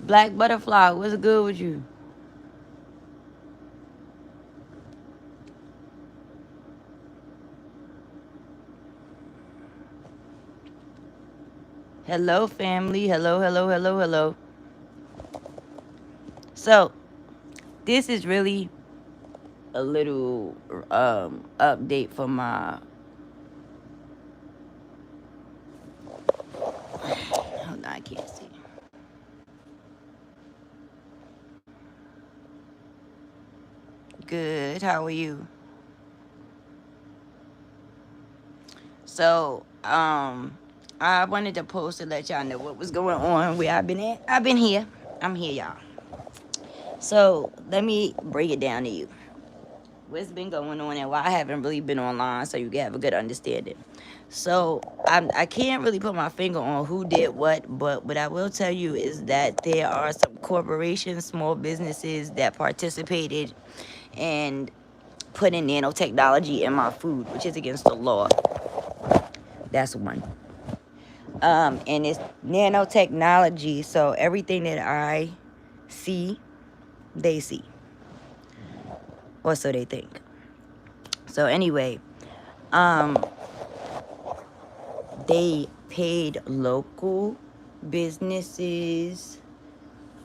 Black Butterfly, what's good with you? Hello, family. Hello, hello, hello, hello. So, this is really a little update for my... Hold on, I can't see. Good. How are you? So, I wanted to post to let y'all know what was going on, where I've been at. I've been here. I'm here, y'all. So, let me break it down to you. What's been going on and why I haven't really been online, so you can have a good understanding. So, I can't really put my finger on who did what, but what I will tell you is that there are some corporations, small businesses that participated in putting nanotechnology in my food, which is against the law. That's one. And it's nanotechnology, so everything that I see, they see, or so they think. So anyway, they paid local businesses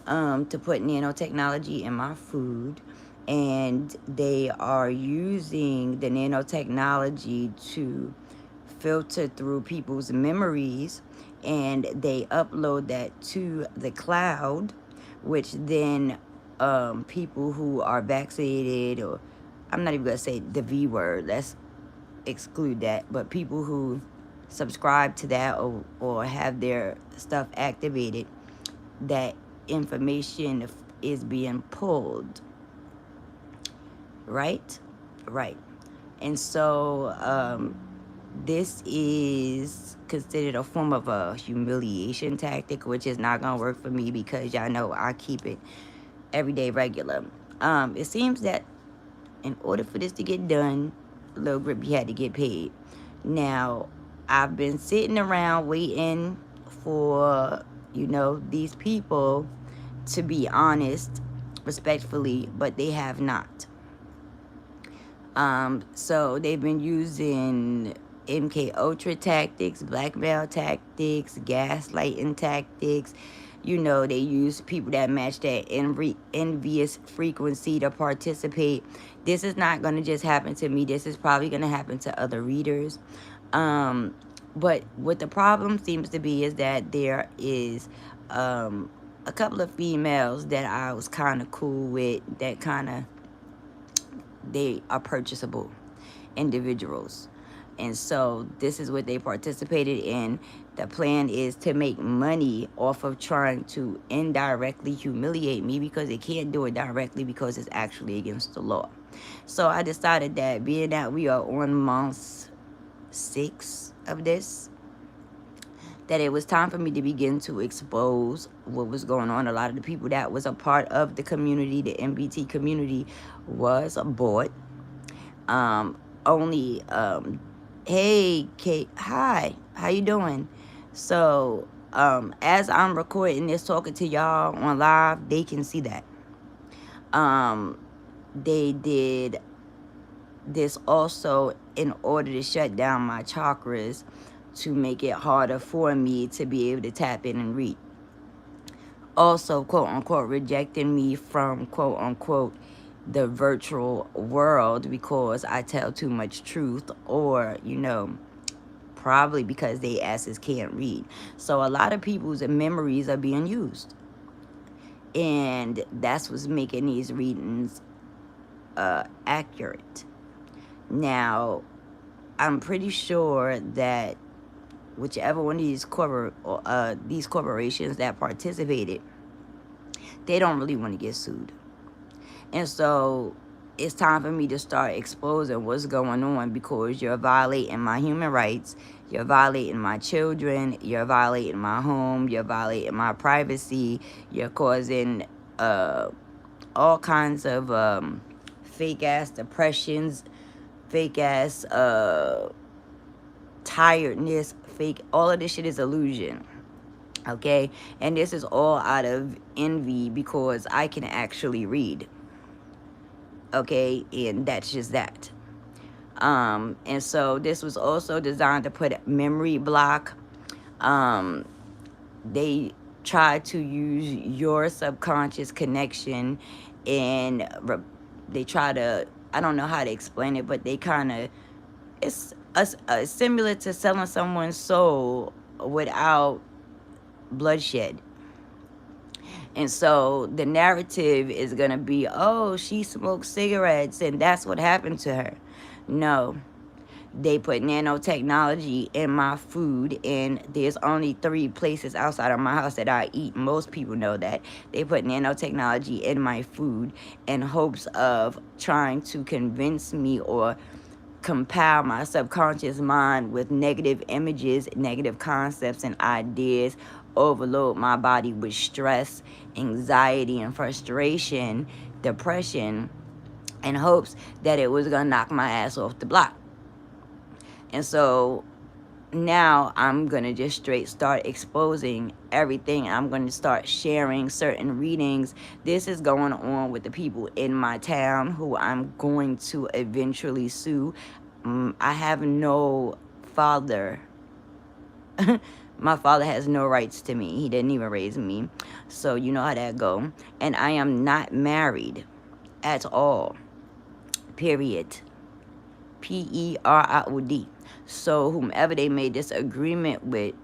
to put nanotechnology in my food, and they are using the nanotechnology to filter through people's memories, and they upload that to the cloud, which then people who are vaccinated, or I'm not even gonna say the V word, let's exclude that, but people who subscribe to that, or have their stuff activated, that information is being pulled, right? Right. And so this is considered a form of a humiliation tactic, which is not gonna work for me because y'all know I keep it everyday regular. It seems that in order for this to get done, Lil Grippy had to get paid. Now, I've been sitting around waiting for, these people to be honest, respectfully, but they have not. So they've been using MK Ultra tactics, blackmail tactics, gaslighting tactics. They use people that match that envious frequency to participate. This is not going to just happen to me. This is probably going to happen to other readers. But what the problem seems to be is that there is a couple of females that I was kind of cool with, that they are purchasable individuals. And so this is what they participated in. The plan is to make money off of trying to indirectly humiliate me, because they can't do it directly because it's actually against the law. So I decided that, being that we are on month 6 of this, that it was time for me to begin to expose what was going on. A lot of the people that was a part of the community, the NBT community, was bought. Only hey Kate, hi, how you doing? So as I'm recording this, talking to y'all on live, they can see that they did this also in order to shut down my chakras, to make it harder for me to be able to tap in and read. Also, quote unquote, rejecting me from, quote unquote, the virtual world because I tell too much truth, or probably because they asses can't read. So a lot of people's memories are being used, and that's what's making these readings accurate. Now, I'm pretty sure that whichever one of these corporations that participated, they don't really want to get sued. And so it's time for me to start exposing what's going on, because you're violating my human rights, you're violating my children, you're violating my home, you're violating my privacy, you're causing all kinds of fake ass depressions, fake ass tiredness, fake, all of this shit is illusion. Okay, and this is all out of envy because I can actually read. Okay, and that's just that. And so this was also designed to put a memory block. They try to use your subconscious connection, and they try to, I don't know how to explain it, but they kind of, it's similar to selling someone's soul without bloodshed. And so the narrative is going to be, oh, she smoked cigarettes and that's what happened to her. No, they put nanotechnology in my food, and there's only 3 places outside of my house that I eat. Most people know that. They put nanotechnology in my food in hopes of trying to convince me or compile my subconscious mind with negative images, negative concepts, and ideas, overload my body with stress, anxiety, and frustration, depression, in hopes that it was going to knock my ass off the block. And so now I'm going to just straight start exposing everything. I'm going to start sharing certain readings. This is going on with the people in my town who I'm going to eventually sue. I have no father. My father has no rights to me. He didn't even raise me. So you know how that go. And I am not married at all. Period. Period. So whomever they made this agreement with,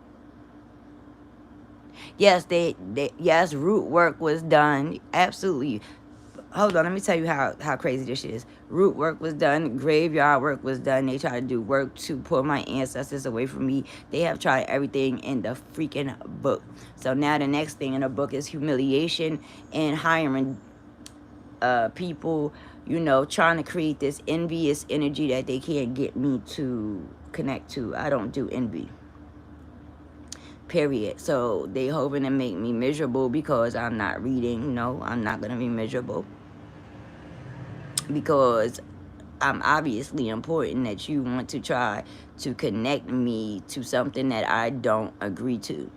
yes, yes, root work was done. Absolutely. Hold on, let me tell you how crazy this is. Root work was done, graveyard work was done. They tried to do work to pull my ancestors away from me. They have tried everything in the freaking book. So now the next thing in the book is humiliation and hiring people, you know, trying to create this envious energy that they can't get me to connect to. I don't do envy. Period. So they hoping to make me miserable because I'm not reading. No, I'm not going to be miserable. Because I'm obviously important that you want to try to connect me to something that I don't agree to.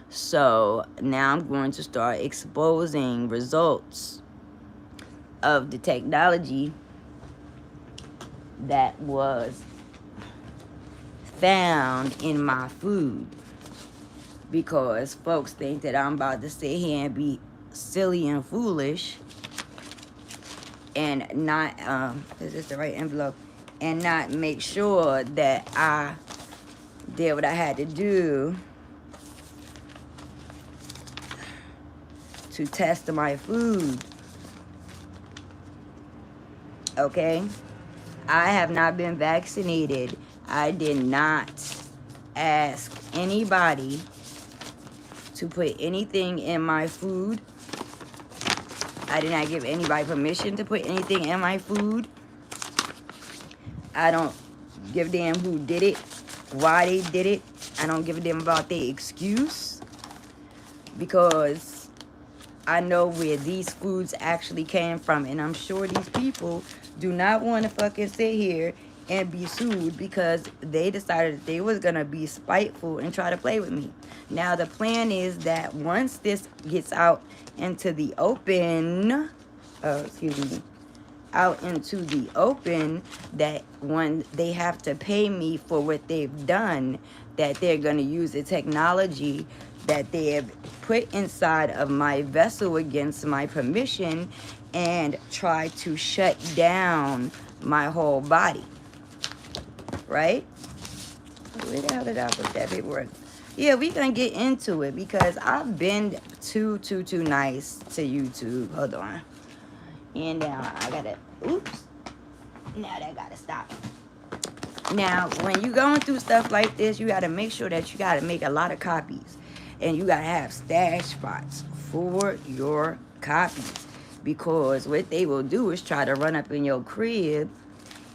So now I'm going to start exposing results of the technology that was found in my food, because folks think that I'm about to sit here and be silly and foolish and not is this the right envelope, and not make sure that I did what I had to do to test my food. Okay, I have not been vaccinated. I did not ask anybody to put anything in my food. I did not give anybody permission to put anything in my food. I don't give a damn who did it, why they did it. I don't give a damn about their excuse, because I know where these foods actually came from, and I'm sure these people do not want to fucking sit here and be sued because they decided that they was going to be spiteful and try to play with me. Now, the plan is that once this gets out into the open, out into the open, that when they have to pay me for what they've done, that they're going to use the technology that they have put inside of my vessel against my permission and try to shut down my whole body. Right? Where the hell did I put that paperwork? Yeah, we gonna get into it because I've been too nice to YouTube. Hold on. And now I gotta, oops. Now that gotta stop. Now, when you going through stuff like this, you gotta make sure that you gotta make a lot of copies. And you gotta have stash spots for your copies. Because what they will do is try to run up in your crib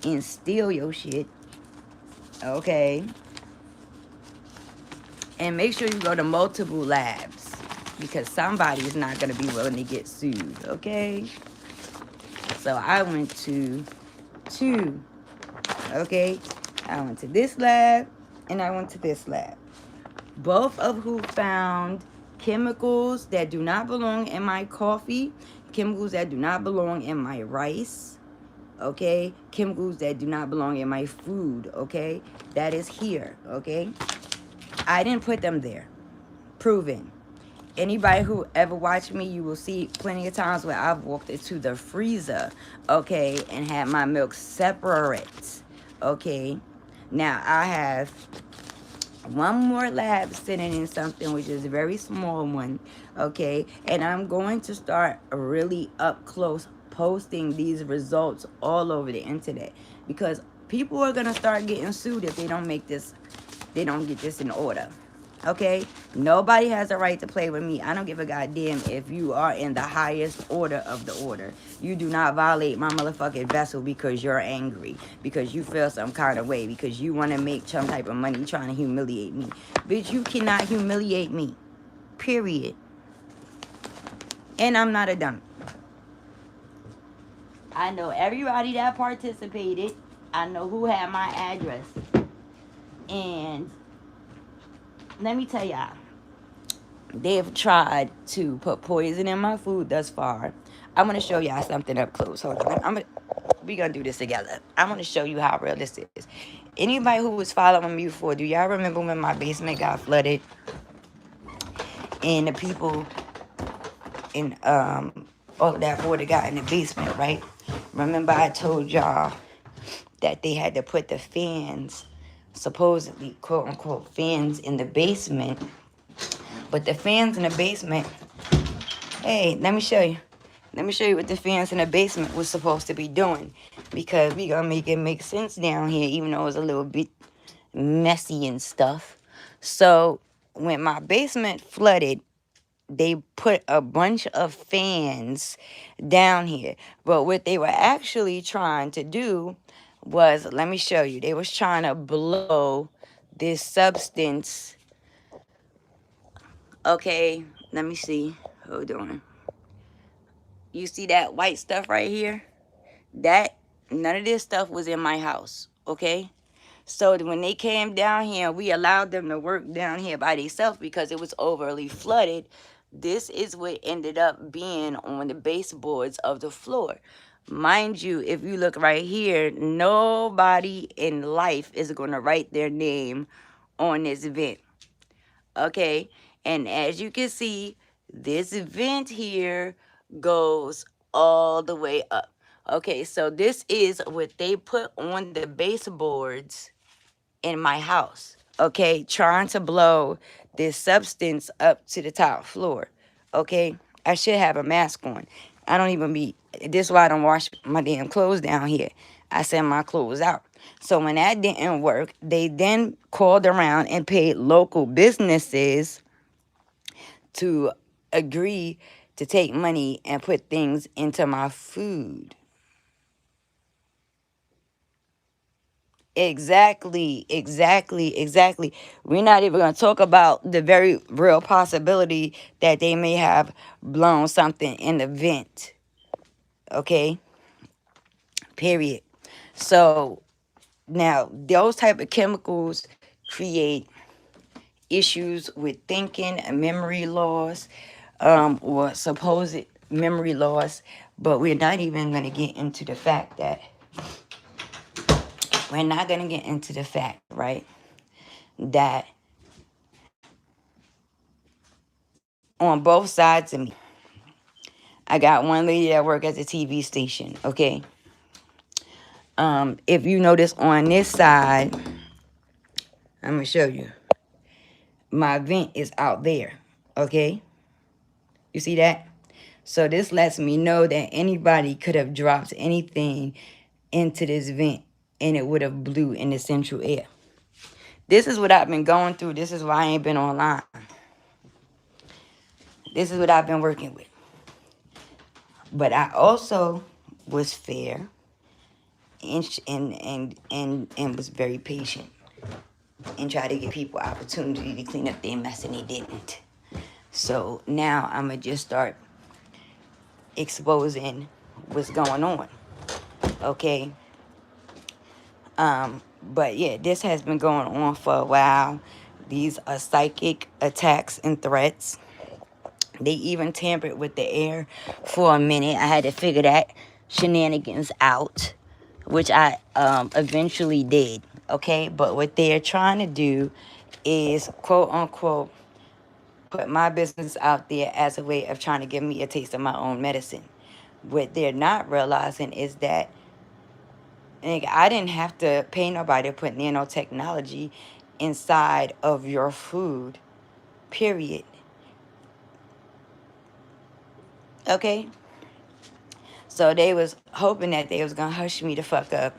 and steal your shit. Okay, and make sure you go to multiple labs, because somebody is not going to be willing to get sued. Okay, so I went to two. Okay, I went to this lab and I went to this lab. both of who found chemicals that do not belong in my coffee, chemicals that do not belong in my rice, okay, chemicals that do not belong in my food, okay, that is here, okay. I didn't put them there. Proven. Anybody who ever watched me, you will see plenty of times where I've walked into the freezer, okay, and had my milk separate, okay. Now I have one more lab sitting in something which is a very small one, okay, and I'm going to start really up close posting these results all over the internet, because people are going to start getting sued if they don't make this, they don't get this in order. Okay, nobody has a right to play with me. I don't give a goddamn if you are in the highest order of the order. You do not violate my motherfucking vessel because you're angry, because you feel some kind of way, because you want to make some type of money trying to humiliate me. Bitch, you cannot humiliate me. Period. And I'm not a dummy. I know everybody that participated. I know who had my address. And let me tell y'all, they've tried to put poison in my food thus far. I'm going to show y'all something up close. Hold on. We're going to do this together. I'm going to show you how real this is. Anybody who was following me before, do y'all remember when my basement got flooded? And the people in all of that water got in the basement, right? Remember I told y'all that they had to put the fans, supposedly, quote unquote, fans in the basement. But the fans in the basement, hey, let me show you. Let me show you what the fans in the basement was supposed to be doing. Because we gonna make it make sense down here, even though it's a little bit messy and stuff. So when my basement flooded, they put a bunch of fans down here. But what they were actually trying to do was, let me show you. They was trying to blow this substance. Okay, let me see. Hold on. You see that white stuff right here? That, none of this stuff was in my house, okay? So when they came down here, we allowed them to work down here by themselves because it was overly flooded. This is what ended up being on the baseboards of the floor. Mind you, if you look right here, nobody in life is going to write their name on this vent, okay? And as you can see, this vent here goes all the way up. Okay, so this is what they put on the baseboards in my house, okay, trying to blow this substance up to the top floor, okay. I should have a mask on. I don't even be, this is why I don't wash my damn clothes down here. I send my clothes out. So when that didn't work, they then called around and paid local businesses to agree to take money and put things into my food. Exactly. We're not even going to talk about the very real possibility that they may have blown something in the vent. Okay? Period. So, now, those type of chemicals create issues with thinking and memory loss, or supposed memory loss. But we're not even going to get into the fact that, right, that on both sides of me, I got one lady that work at the TV station, okay? If you notice on this side, I'm going to show you. My vent is out there, okay? You see that? So this lets me know that anybody could have dropped anything into this vent and it would have blew in the central air. This is what I've been going through. This is why I ain't been online. This is what I've been working with. But I also was fair and was very patient and tried to give people opportunity to clean up their mess, and they didn't. So now I'm going to just start exposing what's going on, okay? But yeah, this has been going on for a while. These are psychic attacks and threats. They even tampered with the air for a minute. I had to figure that shenanigans out, which I eventually did. Okay, but what they're trying to do is, quote unquote, put my business out there as a way of trying to give me a taste of my own medicine. What they're not realizing is that, nigga, I didn't have to pay nobody to put nanotechnology inside of your food, period. Okay? So they was hoping that they was going to hush me the fuck up,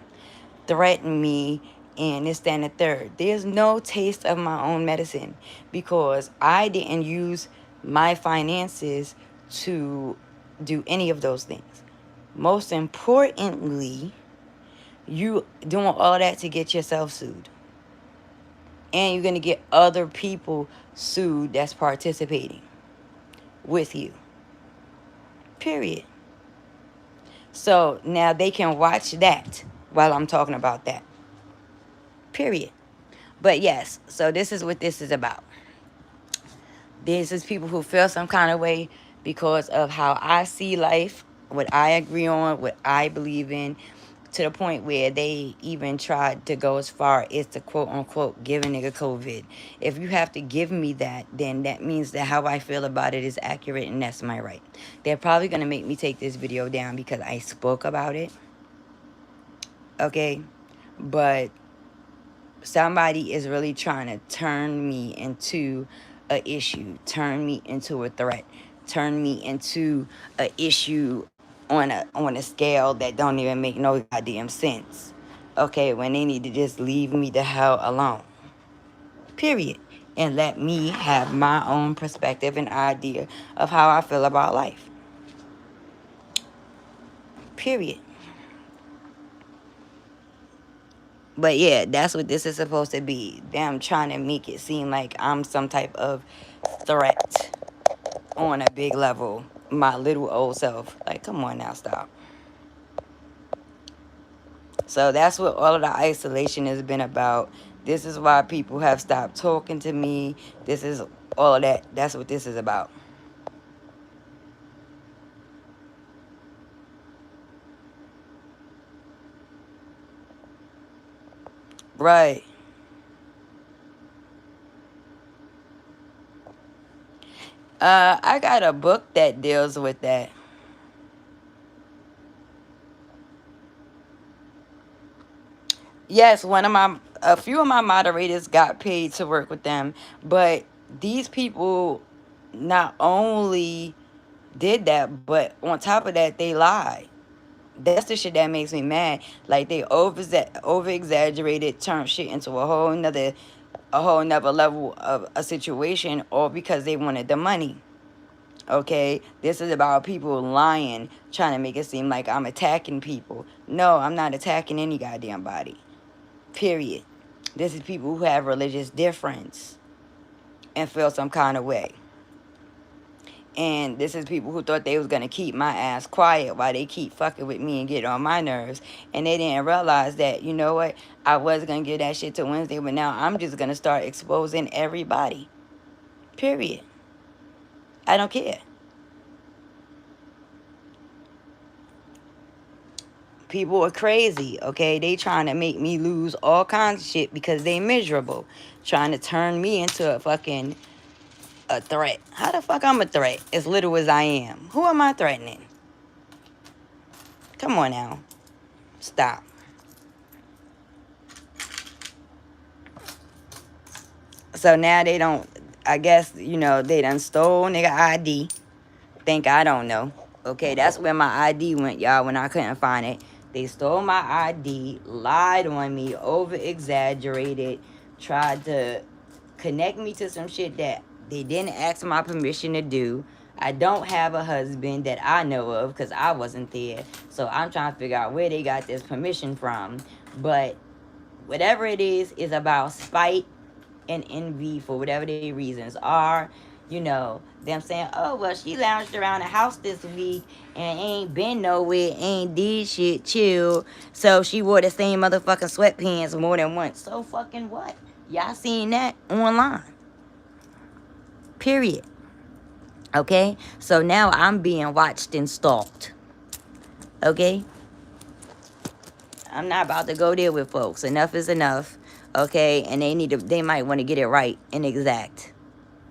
threaten me, and this, that, and the third. There's no taste of my own medicine because I didn't use my finances to do any of those things. Most importantly, you doing all that to get yourself sued. And you're going to get other people sued that's participating with you. Period. So now they can watch that while I'm talking about that. Period. But yes, so this is what this is about. This is people who feel some kind of way because of how I see life, what I agree on, what I believe in, to the point where they even tried to go as far as to quote unquote give a nigga COVID. If you have to give me that, then that means that how I feel about it is accurate and that's my right. They're probably going to make me take this video down because I spoke about it. Okay? But somebody is really trying to turn me into a issue, turn me into a threat, turn me into a issue on a scale that don't even make no goddamn sense. Okay, when they need to just leave me the hell alone. Period. And let me have my own perspective and idea of how I feel about life. Period. But yeah, that's what this is supposed to be. Them trying to make it seem like I'm some type of threat on a big level. My little old self. Like, come on now, stop. So that's what all of the isolation has been about. This is why people have stopped talking to me. This is all of that. That's what this is about. Right. I got a book that deals with that. Yes, a few of my moderators got paid to work with them, but these people not only did that, but on top of that, they lied. That's the shit that makes me mad. Like, they over exaggerated, turned shit into a whole nother level of a situation, all because they wanted the money. Okay, this is about people lying, trying to make it seem like I'm attacking people. No, I'm not attacking any goddamn body. Period. This is people who have religious difference and feel some kind of way. And this is people who thought they was going to keep my ass quiet while they keep fucking with me and get on my nerves. And they didn't realize that, you know what, I was going to give that shit to Wednesday, but now I'm just going to start exposing everybody. Period. I don't care. People are crazy, okay? They trying to make me lose all kinds of shit because they miserable. Trying to turn me into a fucking a threat. How the fuck I'm a threat as little as I am? Who am I threatening? Come on now. Stop. So now they don't, I guess, you know, they done stole nigga ID. Think I don't know. Okay, that's where my ID went, y'all, when I couldn't find it. They stole my ID, lied on me, over-exaggerated, tried to connect me to some shit that they didn't ask my permission to do. I don't have a husband that I know of because I wasn't there. So I'm trying to figure out where they got this permission from. But whatever it is about spite and envy for whatever their reasons are. You know, them saying, oh, well, she lounged around the house this week and ain't been nowhere, ain't did shit, chill. So she wore the same motherfucking sweatpants more than once. So fucking what? Y'all seen that online. Period. Okay? So now I'm being watched and stalked. Okay? I'm not about to go there with folks. Enough is enough. Okay? And they might want to get it right and exact.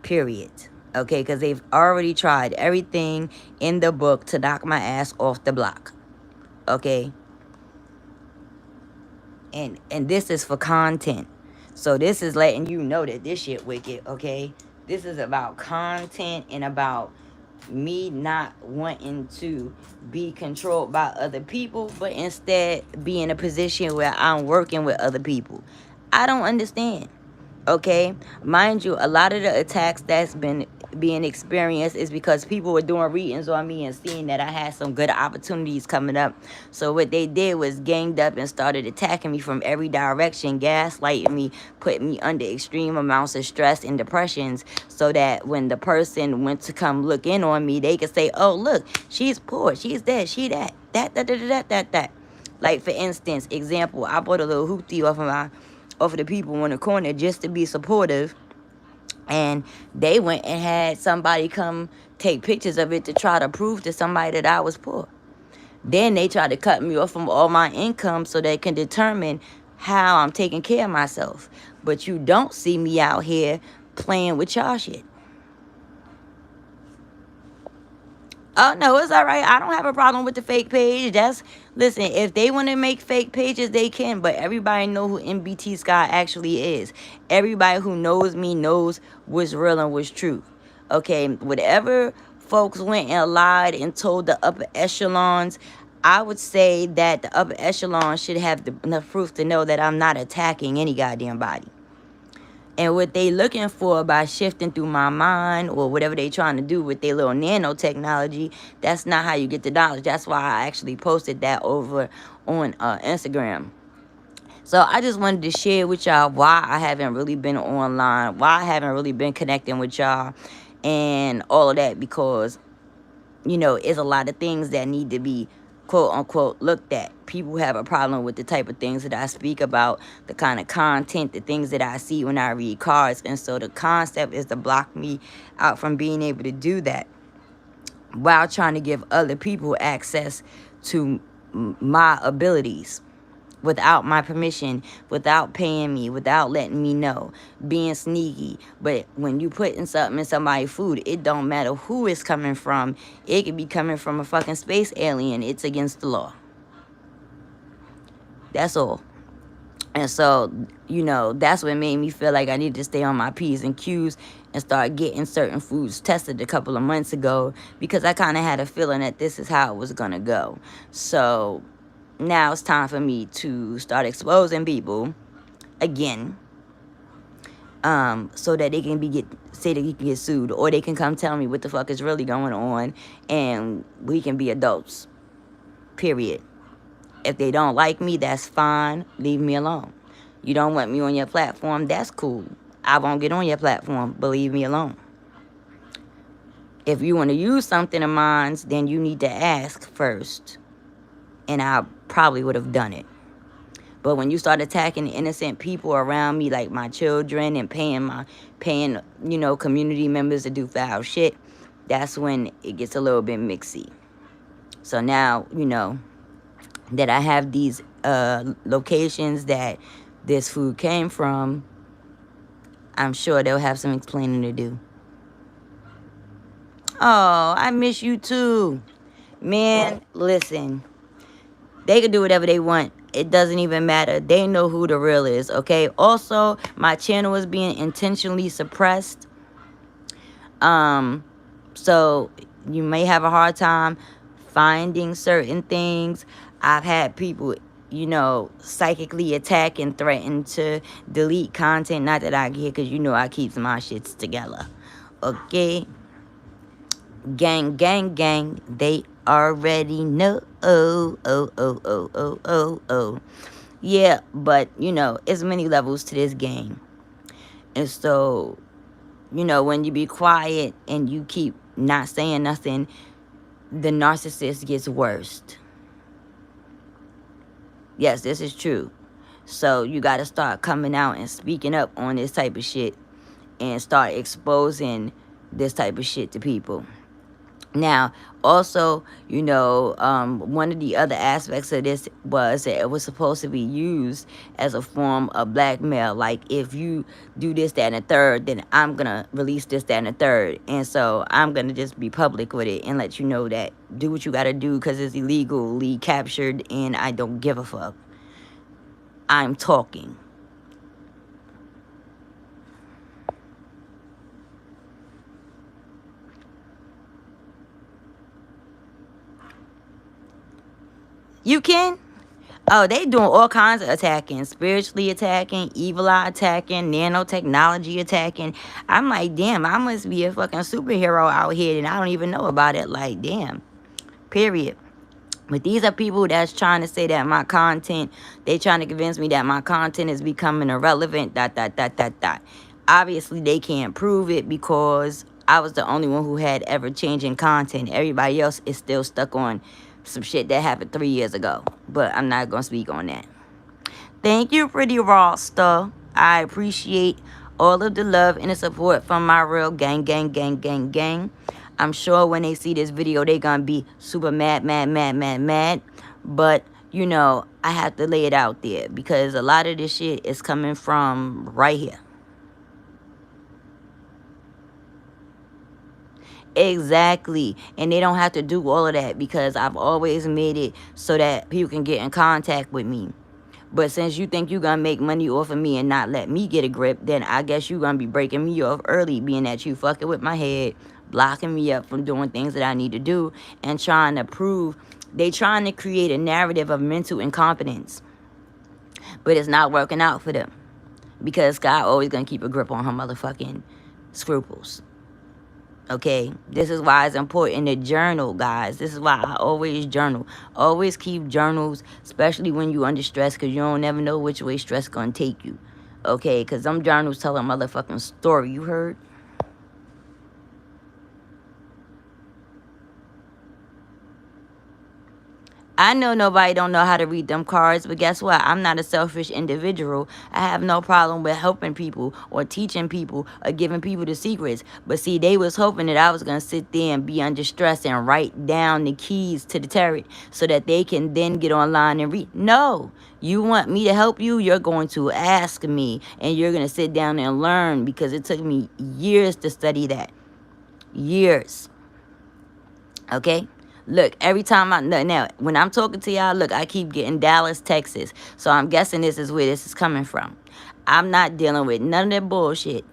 Period. Okay? Because they've already tried everything in the book to knock my ass off the block. Okay? And this is for content. So this is letting you know that this shit wicked, okay? This is about content and about me not wanting to be controlled by other people, but instead be in a position where I'm working with other people. I don't understand. Okay, mind you, a lot of the attacks that's been being experienced is because people were doing readings on me and seeing that I had some good opportunities coming up. So what they did was ganged up and started attacking me from every direction, gaslighting me, putting me under extreme amounts of stress and depressions, so that when the person went to come look in on me, they could say, oh, look, she's poor, she's this, she that. Like, for instance, example, I bought a little hoopty off of the people in the corner just to be supportive, and they went and had somebody come take pictures of it to try to prove to somebody that I was poor. Then they tried to cut me off from all my income so they can determine how I'm taking care of myself. But you don't see me out here playing with y'all shit. Oh, no, it's all right. I don't have a problem with the fake page. Listen, if they want to make fake pages, they can. But everybody know who NBT Sky actually is. Everybody who knows me knows what's real and what's true. Okay, whatever folks went and lied and told the upper echelons, I would say that the upper echelons should have enough proof to know that I'm not attacking any goddamn body. And what they looking for by shifting through my mind or whatever they trying to do with their little nanotechnology, that's not how you get the knowledge. That's why I actually posted that over on Instagram. So I just wanted to share with y'all why I haven't really been online, why I haven't really been connecting with y'all and all of that, because, you know, it's a lot of things that need to be quote unquote looked at. People have a problem with the type of things that I speak about, the kind of content, the things that I see when I read cards. And so the concept is to block me out from being able to do that while trying to give other people access to my abilities without my permission, without paying me, without letting me know, being sneaky. But when you putting something in somebody's food, it don't matter who it's coming from. It could be coming from a fucking space alien. It's against the law. That's all. And so, you know, that's what made me feel like I needed to stay on my P's and Q's and start getting certain foods tested a couple of months ago, because I kind of had a feeling that this is how it was going to go. So now it's time for me to start exposing people again, so that they can say that you can get sued, or they can come tell me what the fuck is really going on, and we can be adults. Period. If they don't like me, that's fine. Leave me alone. You don't want me on your platform, that's cool. I won't get on your platform, but leave me alone. If you want to use something of mine, then you need to ask first, and I probably would have done it. But when you start attacking innocent people around me, like my children, and paying, you know, community members to do foul shit, that's when it gets a little bit mixy. So now, you know, that I have these locations that this food came from, I'm sure they'll have some explaining to do. Oh, I miss you too. Man, listen. They can do whatever they want. It doesn't even matter. They know who the real is, okay? Also, my channel is being intentionally suppressed. So you may have a hard time finding certain things. I've had people, you know, psychically attack and threaten to delete content. Not that I get, because you know I keep my shits together, okay? Gang, gang, gang. They already know. Yeah, but, you know, it's many levels to this game. And so, you know, when you be quiet and you keep not saying nothing, the narcissist gets worse. Yes, this is true. So you got to start coming out and speaking up on this type of shit and start exposing this type of shit to people. Now, also, you know, one of the other aspects of this was that it was supposed to be used as a form of blackmail. Like, if you do this, that, and the third, then I'm going to release this, that, and the third. And so I'm going to just be public with it and let you know that do what you got to do because it's illegally captured and I don't give a fuck. I'm talking. You can? Oh, they doing all kinds of attacking. Spiritually attacking, evil eye attacking, nanotechnology attacking. I'm like, damn, I must be a fucking superhero out here and I don't even know about it. Like, damn. Period. But these are people that's trying to say that my content, they trying to convince me that my content is becoming irrelevant, ... Obviously, they can't prove it because I was the only one who had ever changing content. Everybody else is still stuck on some shit that happened 3 years ago. But I'm not going to speak on that. Thank you, Pretty Roster. I appreciate all of the love and the support from my real gang. I'm sure when they see this video, they're going to be super mad. But, you know, I have to lay it out there because a lot of this shit is coming from right here. Exactly. And they don't have to do all of that because I've always made it so that people can get in contact with me. But since you think you're going to make money off of me and not let me get a grip, then I guess you're going to be breaking me off early, being that you fucking with my head, blocking me up from doing things that I need to do, and trying to prove, they trying to create a narrative of mental incompetence. But it's not working out for them. Because God always going to keep a grip on her motherfucking scruples. Okay, this is why it's important to journal, guys. This is why I always journal. Always keep journals, especially when you under stress, because you don't never know which way stress gonna take you. Okay, because them journals tell a motherfucking story, you heard? I know nobody don't know how to read them cards, but guess what? I'm not a selfish individual. I have no problem with helping people or teaching people or giving people the secrets. But see, they was hoping that I was going to sit there and be under stress and write down the keys to the tarot so that they can then get online and read. No, you want me to help you? You're going to ask me and you're going to sit down and learn because it took me years to study that. Years. Okay? Look, every time now, when I'm talking to y'all, look, I keep getting Dallas, Texas. So I'm guessing this is where this is coming from. I'm not dealing with none of that bullshit.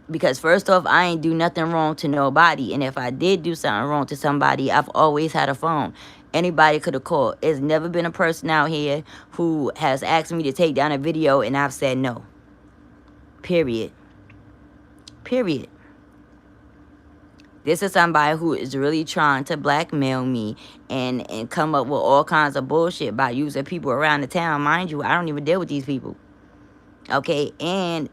Because first off, I ain't do nothing wrong to nobody. And if I did do something wrong to somebody, I've always had a phone. Anybody could have called. There's never been a person out here who has asked me to take down a video and I've said no. Period. Period. This is somebody who is really trying to blackmail me and come up with all kinds of bullshit by using people around the town. Mind you, I don't even deal with these people. Okay, and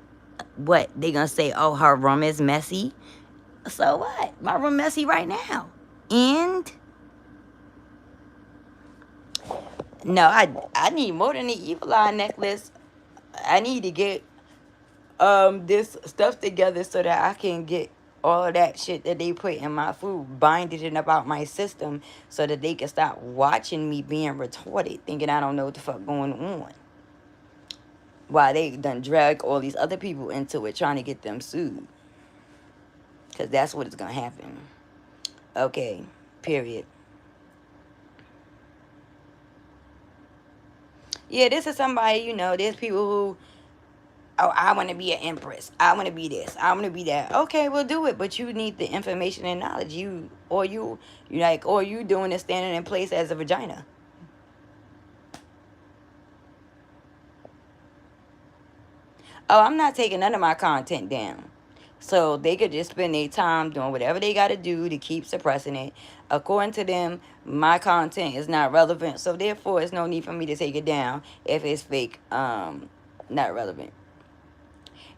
what? They gonna say, oh, her room is messy? So what? My room messy right now. And no, I need more than the evil eye necklace. I need to get this stuff together so that I can get all of that shit that they put in my food, bind it in about my system so that they can stop watching me being retarded, thinking I don't know what the fuck going on. While they done drag all these other people into it, trying to get them sued. Because that's what is going to happen. Okay, period. Yeah, this is somebody, you know, there's people who, oh, I want to be an empress. I want to be this. I want to be that. Okay, we'll do it. But you need the information and knowledge. You doing it standing in place as a vagina. Oh, I'm not taking none of my content down. So they could just spend their time doing whatever they got to do to keep suppressing it. According to them, my content is not relevant. So therefore, it's no need for me to take it down if it's fake, not relevant.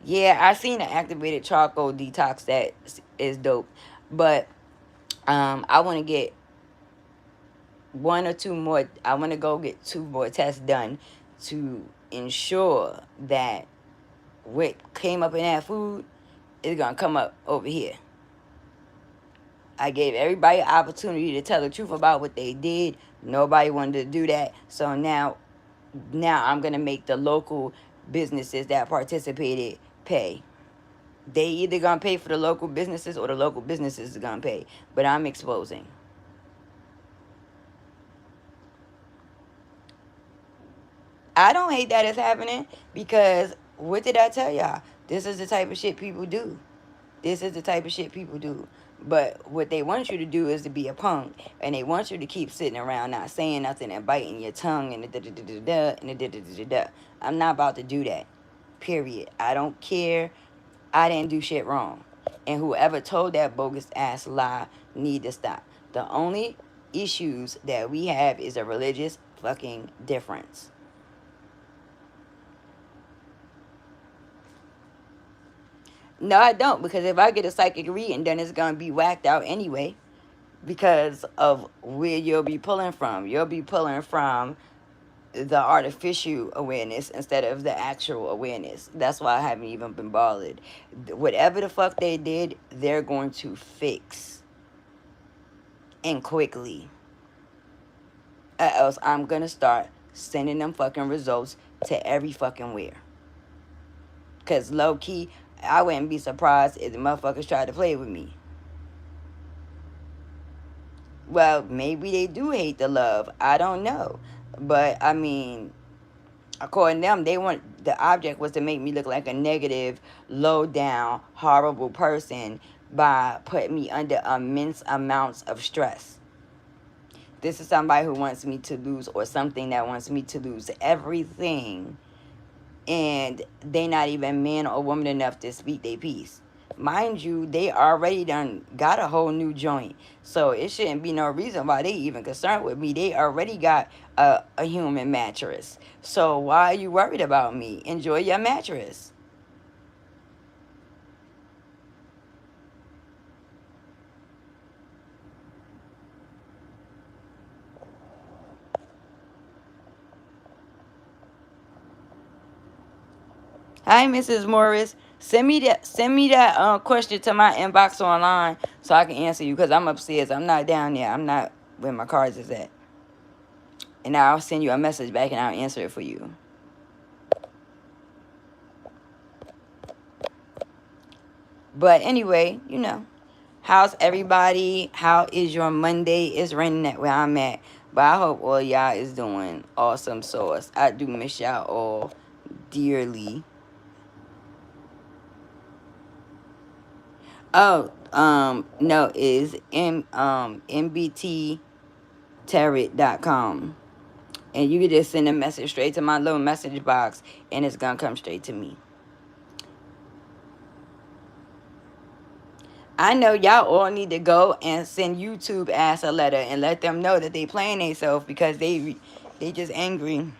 Yeah, I seen an activated charcoal detox that is dope. But I want to get one or two more. I want to go get 2 more tests done to ensure that what came up in that food is going to come up over here. I gave everybody an opportunity to tell the truth about what they did. Nobody wanted to do that. So now I'm going to make the local businesses that participated pay. They either going to pay for the local businesses or the local businesses are going to pay. But I'm exposing. I don't hate that it's happening because what did I tell y'all? This is the type of shit people do. This is the type of shit people do. But what they want you to do is to be a punk. And they want you to keep sitting around not saying nothing and biting your tongue and the da-da-da-da-da and the da-da-da-da-da. I'm not about to do that. Period. I don't care. I didn't do shit wrong. And whoever told that bogus ass lie need to stop. The only issues that we have is a religious fucking difference. No, I don't, because if I get a psychic reading, then it's going to be whacked out anyway because of where you'll be pulling from. You'll be pulling from the artificial awareness instead of the actual awareness. That's why I haven't even been bothered. Whatever the fuck they did, they're going to fix. And quickly. Or else I'm going to start sending them fucking results to every fucking where. Because low-key, I wouldn't be surprised if the motherfuckers tried to play with me. Well, maybe they do hate the love. I don't know. But, I mean, according to them, the object was to make me look like a negative, low-down, horrible person by putting me under immense amounts of stress. This is somebody who wants me to lose, or something that wants me to lose everything. And they not even man or woman enough to speak their piece. Mind you, they already done got a whole new joint. So it shouldn't be no reason why they even concerned with me. They already got a human mattress. So why are you worried about me? Enjoy your mattress. Hi, Mrs. Morris. Send me that question to my inbox online so I can answer you, because I'm upstairs. I'm not down there. I'm not where my cards is at. And I'll send you a message back and I'll answer it for you. But anyway, you know, how's everybody? How is your Monday? It's raining at where I'm at. But I hope all y'all is doing awesome sauce. I do miss y'all all dearly. Oh, no, is NBT Tarot.com. And you can just send a message straight to my little message box and it's gonna come straight to me. I know y'all all need to go and send YouTube ass a letter and let them know that they playing themselves because they just angry.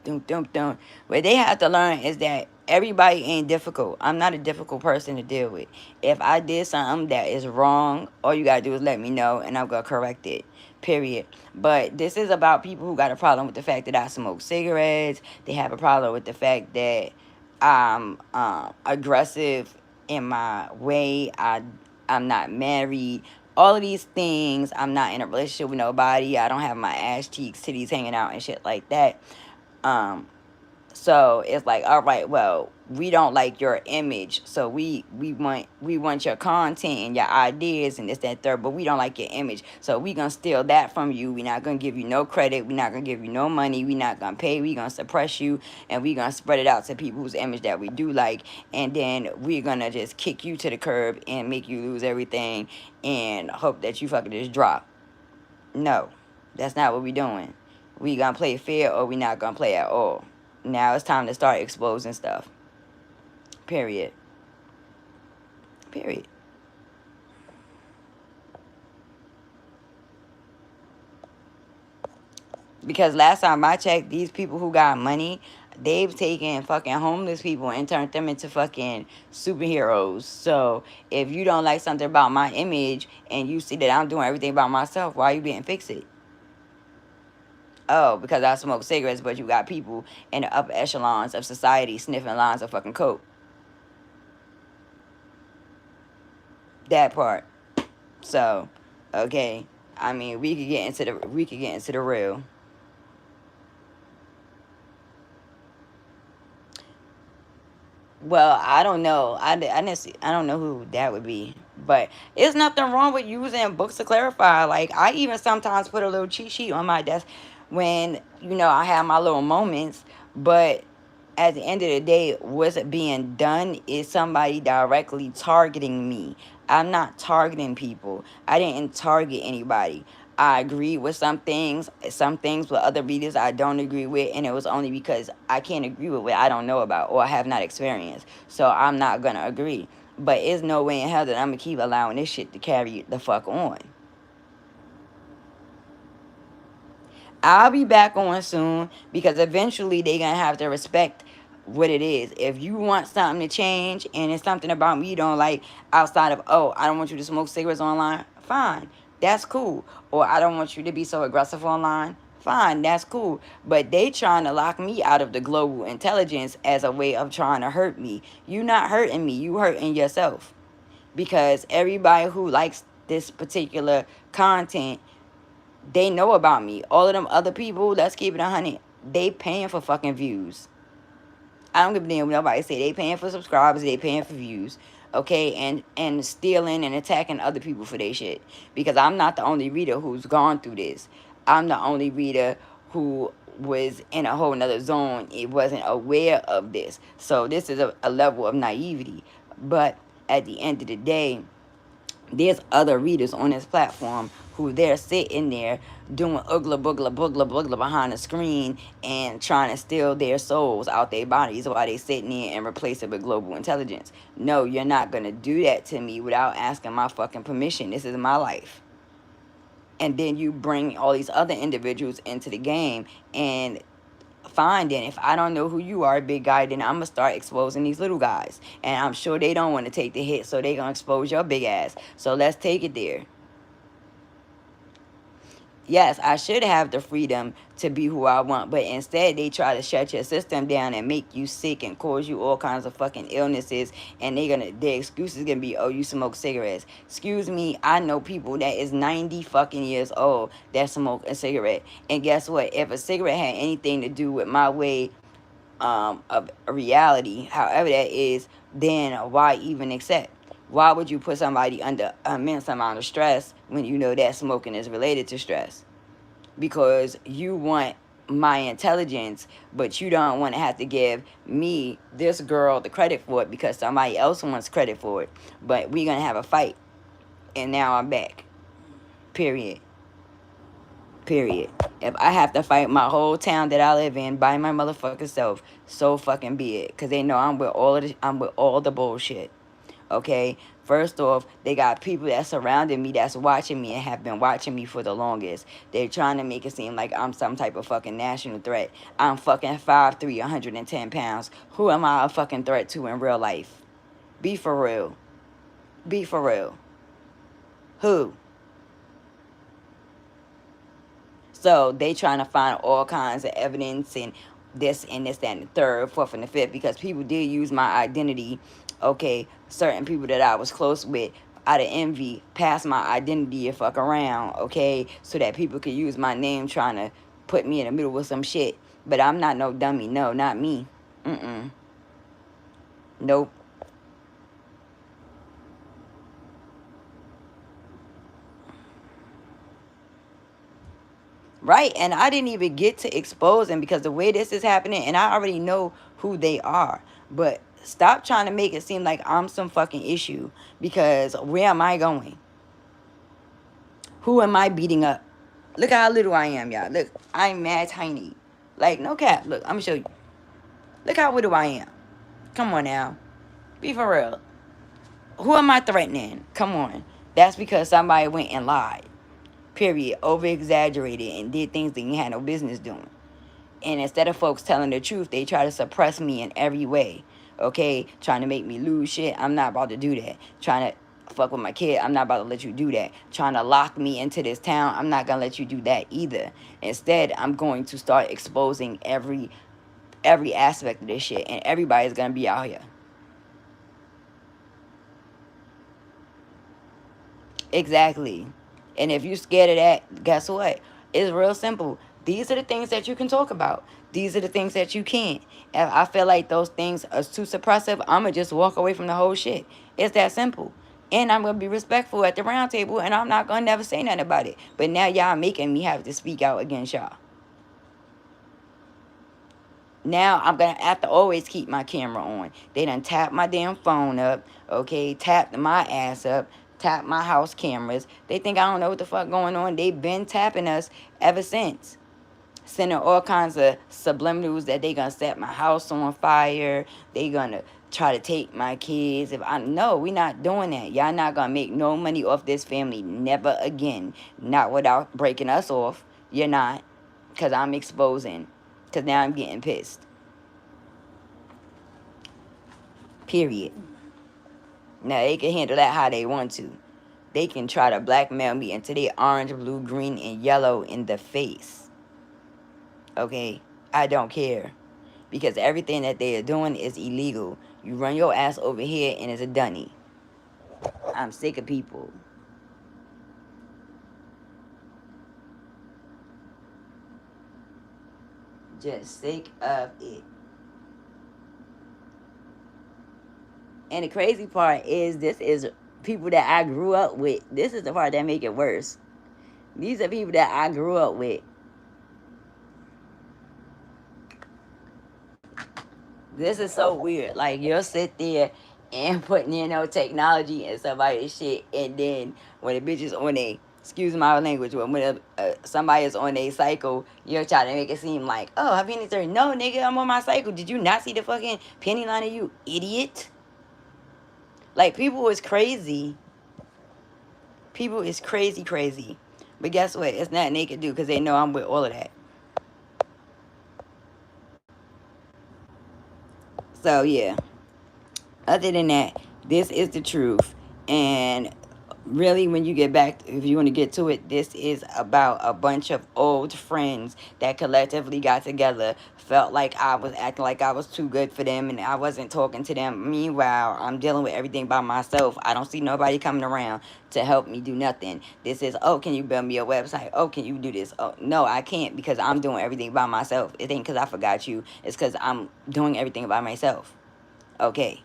What they have to learn is that everybody ain't difficult. I'm not a difficult person to deal with. If I did something that is wrong, all you gotta do is let me know and I'm gonna correct it. Period. But this is about people who got a problem with the fact that I smoke cigarettes. They have a problem with the fact that I'm aggressive in my way. I'm not married. All of these things. I'm not in a relationship with nobody. I don't have my ass cheeks, titties hanging out and shit like that. So it's like, all right, well, we don't like your image, so we want your content and your ideas and this, that, third, but we don't like your image, so we gonna steal that from you. We're not gonna give you no credit. We're not gonna give you no money. We're not gonna pay. We're gonna suppress you, and we're gonna spread it out to people whose image that we do like, and then we're gonna just kick you to the curb and make you lose everything and hope that you fucking just drop. No, that's not what we doing. We gonna play fair or we not gonna play at all. Now it's time to start exposing stuff. Period. Period. Because last time I checked, these people who got money, they've taken fucking homeless people and turned them into fucking superheroes. So if you don't like something about my image and you see that I'm doing everything by myself, why you didn't fix it? Oh, because I smoke cigarettes, but you got people in the upper echelons of society sniffing lines of fucking coke. That part. So, okay. I mean, we could get into the real. Well, I don't know. I don't know who that would be. But there's nothing wrong with using books to clarify. Like, I even sometimes put a little cheat sheet on my desk when, I have my little moments. But at the end of the day, what's being done is somebody directly targeting me. I'm not targeting people. I didn't target anybody. I agree with some things with other readers I don't agree with, and it was only because I can't agree with what I don't know about or have not experienced. So I'm not gonna agree. But there's no way in hell that I'm gonna keep allowing this shit to carry the fuck on. I'll be back on soon because eventually they gonna have to respect what it is. If you want something to change and it's something about me you don't like outside of, oh, I don't want you to smoke cigarettes online, fine, that's cool. Or I don't want you to be so aggressive online, fine, that's cool. But they trying to lock me out of the global intelligence as a way of trying to hurt me. You not hurting me, you hurting yourself. Because everybody who likes this particular content, they know about me. All of them other people, let's keep it 100, they paying for fucking views. I don't give a damn what nobody say. They paying for subscribers, they paying for views. Okay, and stealing and attacking other people for their shit. Because I'm not the only reader who's gone through this. I'm the only reader who was in a whole nother zone. It wasn't aware of this. So this is a level of naivety. But at the end of the day, there's other readers on this platform who they're sitting there doing ugla boogla boogla boogla behind the screen and trying to steal their souls out their bodies while they sitting there and replace it with global intelligence. No, you're not gonna do that to me without asking my fucking permission. This is my life. And then you bring all these other individuals into the game, and fine, then if I don't know who you are, big guy, then I'm gonna start exposing these little guys, and I'm sure they don't want to take the hit, so they gonna expose your big ass. So let's take it there. Yes, I should have the freedom to be who I want, but instead they try to shut your system down and make you sick and cause you all kinds of fucking illnesses, and their excuse is gonna be, oh, you smoke cigarettes. Excuse me, I know people that is 90 fucking years old that smoke a cigarette, and guess what? If a cigarette had anything to do with my way of reality, however that is, then why even accept? Why would you put somebody under immense amount of stress when you know that smoking is related to stress? Because you want my intelligence, but you don't want to have to give me, this girl, the credit for it because somebody else wants credit for it. But we're going to have a fight. And now I'm back. Period. Period. If I have to fight my whole town that I live in by my motherfucking self, so fucking be it. Because they know I'm with all the bullshit. Okay, first off, they got people that surrounded me that's watching me and have been watching me for the longest. They're trying to make it seem like I'm some type of fucking national threat. I'm fucking 5'3", 110 pounds. Who am I a fucking threat to in real life? Be for real. Be for real. Who? So they trying to find all kinds of evidence and this and this, that, and the third, fourth, and the fifth, because people did use my identity. Okay, certain people that I was close with, out of envy, passed my identity and fuck around, okay, so that people could use my name trying to put me in the middle with some shit. But I'm not no dummy. No, not me. Nope. Right, and I didn't even get to expose them because the way this is happening, and I already know who they are. But stop trying to make it seem like I'm some fucking issue, because where am I going? Who am I beating up? Look how little I am, y'all. Look, I'm mad tiny. Like, no cap. Look, I'm gonna show you. Look how little I am. Come on now. Be for real. Who am I threatening? Come on. That's because somebody went and lied. Period. Over-exaggerated and did things that you had no business doing. And instead of folks telling the truth, they try to suppress me in every way. Okay? Trying to make me lose shit. I'm not about to do that. Trying to fuck with my kid. I'm not about to let you do that. Trying to lock me into this town, I'm not gonna let you do that either. Instead, I'm going to start exposing every aspect of this shit, and everybody's gonna be out here. Exactly. And if you're scared of that, guess what? It's real simple. These are the things that you can talk about. These are the things that you can't. If I feel like those things are too suppressive, I'm going to just walk away from the whole shit. It's that simple. And I'm going to be respectful at the round table, and I'm not going to never say nothing about it. But now y'all making me have to speak out against y'all. Now I'm going to have to always keep my camera on. They done tapped my damn phone up, okay? Tapped my ass up. Tap my house cameras. They think I don't know what the fuck going on. They've been tapping us ever since. Sending all kinds of subliminals that they gonna set my house on fire. They gonna try to take my kids. If I know, we not doing that. Y'all not gonna make no money off this family. Never again. Not without breaking us off. You're not. Because I'm exposing. Because now I'm getting pissed. Period. Now, they can handle that how they want to. They can try to blackmail me until they orange, blue, green, and yellow in the face. Okay? I don't care. Because everything that they are doing is illegal. You run your ass over here and it's a dunny. I'm sick of people. Just sick of it. And the crazy part is, this is people that I grew up with. This is the part that make it worse. These are people that I grew up with. This is so weird. Like, you'll sit there and putting, technology in somebody's shit, and then when a bitch is on a, excuse my language, when somebody is on a cycle, you're trying to make it seem like, oh, I'm penny 30. No, nigga, I'm on my cycle. Did you not see the fucking penny liner, you idiot? Like, people is crazy. People is crazy. But guess what? It's nothing they can do because they know I'm with all of that. So, yeah. Other than that, this is the truth. And really, when you get back, if you want to get to it, this is about a bunch of old friends that collectively got together, felt like I was acting like I was too good for them and I wasn't talking to them. Meanwhile, I'm dealing with everything by myself. I don't see nobody coming around to help me do nothing. This is, oh, can you build me a website? Oh, can you do this? Oh, no, I can't, because I'm doing everything by myself. It ain't because I forgot you. It's because I'm doing everything by myself. Okay,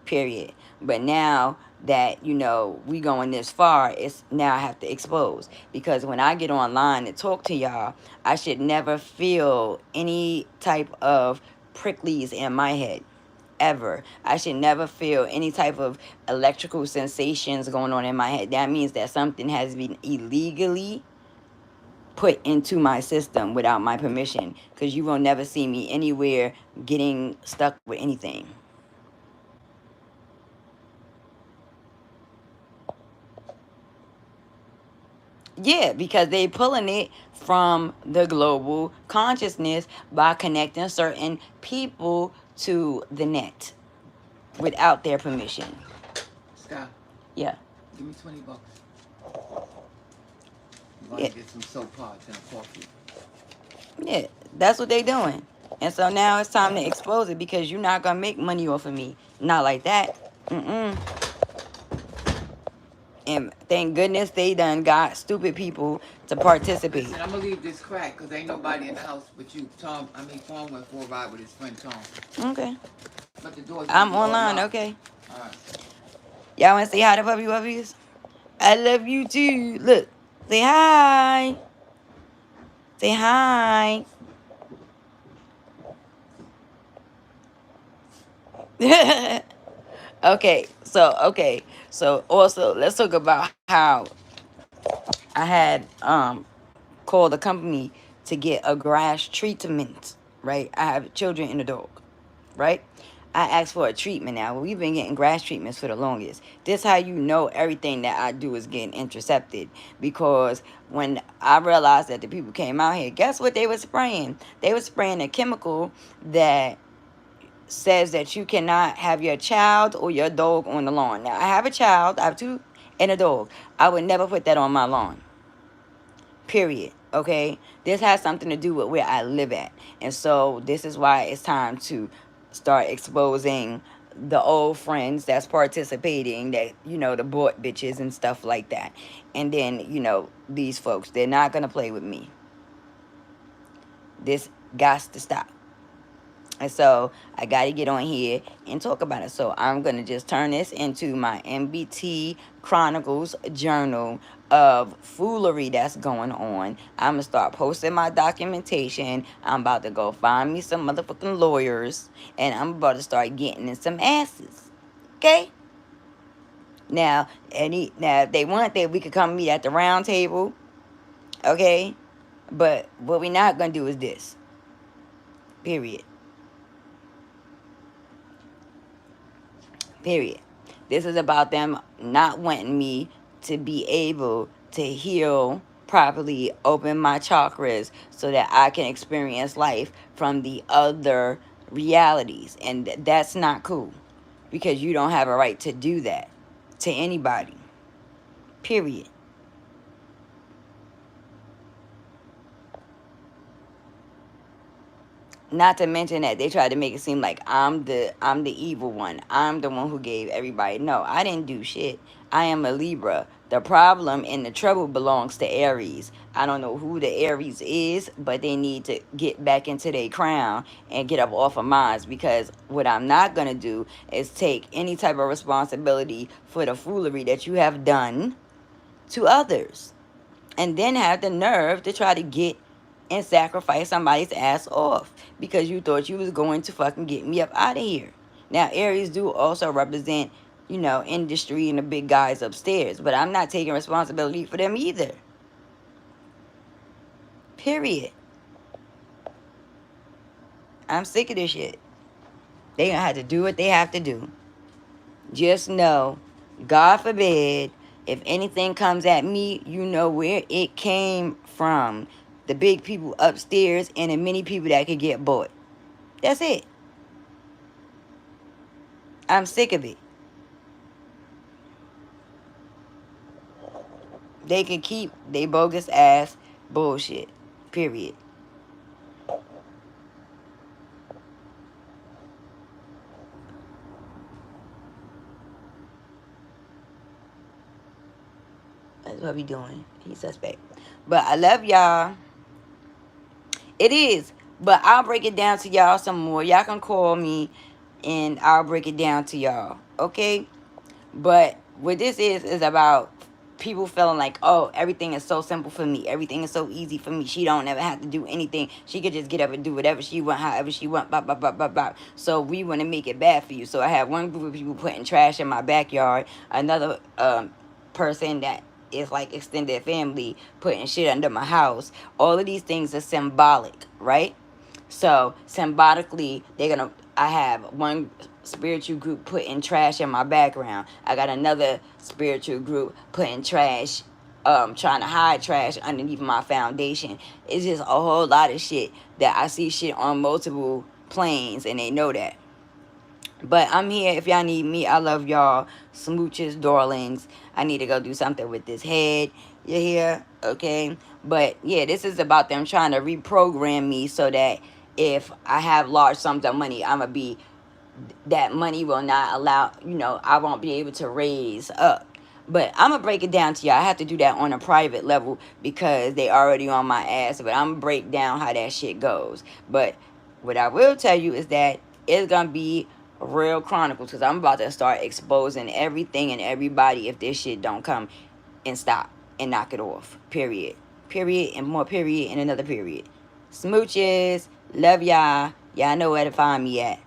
period. But now that, we going this far, it's now I have to expose. Because when I get online and talk to y'all, I should never feel any type of pricklies in my head. Ever. I should never feel any type of electrical sensations going on in my head. That means that something has been illegally put into my system without my permission. Because you will never see me anywhere getting stuck with anything. Yeah, because they pulling it from the global consciousness by connecting certain people to the net without their permission. Scott. Yeah. Give me $20. I'm Yeah. to get some soap pods and a coffee. Yeah, that's what they doing. And so now it's time to expose it, because you're not gonna make money off of me. Not like that. And thank goodness they done got stupid people to participate. Listen, I'm gonna leave this crack because ain't nobody in the house but you. Tom went for a ride with his friend Tom. Okay. But the door's I'm online, okay. Alright. Y'all wanna say hi to puppy puppies? I love you too. Look. Say hi. Say hi. Okay. So also let's talk about how I had called a company to get a grass treatment, right? I have children and a dog, right? I asked for a treatment now. We've been getting grass treatments for the longest. This how you know everything that I do is getting intercepted. Because when I realized that the people came out here, guess what they were spraying? They were spraying a chemical that says that you cannot have your child or your dog on the lawn. Now, I have a child, I have two, and a dog. I would never put that on my lawn. Period. Okay? This has something to do with where I live at. And so this is why it's time to start exposing the old friends that's participating, that, you know, the bought bitches and stuff like that. And then, you know, these folks, they're not going to play with me. This got to stop. And so I got to get on here and talk about it. So I'm going to just turn this into my NBT Chronicles journal of foolery that's going on. I'm going to start posting my documentation. I'm about to go find me some motherfucking lawyers. And I'm about to start getting in some asses. Okay? Now, if they want that, we could come meet at the round table. Okay? But what we're not going to do is this. Period. Period. This is about them not wanting me to be able to heal properly, open my chakras so that I can experience life from the other realities. And that's not cool, because you don't have a right to do that to anybody. Period. Not to mention that they tried to make it seem like I'm the evil one. I'm the one who gave everybody. No, I didn't do shit. I am a Libra. The problem and the trouble belongs to Aries. I don't know who the Aries is, but they need to get back into their crown and get up off of mine, because what I'm not going to do is take any type of responsibility for the foolery that you have done to others, and then have the nerve to try to get and sacrifice somebody's ass off because you thought you was going to fucking get me up out of here. Now, Aries do also represent, you know, industry and the big guys upstairs, but I'm not taking responsibility for them either. Period. I'm sick of this shit. They gonna have to do what they have to do. Just know, God forbid, if anything comes at me, you know where it came from. The big people upstairs and the many people that could get bought. That's it. I'm sick of it. They can keep they bogus ass bullshit. Period. That's what we doing. He's suspect. But I love y'all. It is. But I'll break it down to y'all some more. Y'all can call me and I'll break it down to y'all. Okay? But what this is about people feeling like, oh, everything is so simple for me. Everything is so easy for me. She don't ever have to do anything. She could just get up and do whatever she want, however she want, blah, blah, blah, blah, blah. So we want to make it bad for you. So I have one group of people putting trash in my backyard. Another person that is like extended family putting shit under my house. All of these things are symbolic, right? So symbolically, I have one spiritual group putting trash in my background. I got another spiritual group putting trash, trying to hide trash underneath my foundation. It's just a whole lot of shit that I see shit on multiple planes, and they know that. But I'm here if y'all need me. I love y'all. Smooches, darlings. I need to go do something with this head. You hear? Okay? But yeah, this is about them trying to reprogram me so that if I have large sums of money, that money will not allow, I won't be able to raise up. But I'm going to break it down to y'all. I have to do that on a private level because they already on my ass. But I'm going to break down how that shit goes. But what I will tell you is that it's going to be real chronicles, because I'm about to start exposing everything and everybody if this shit don't come and stop and knock it off. Period. Period and more period and another period. Smooches. Love y'all. Y'all know where to find me at.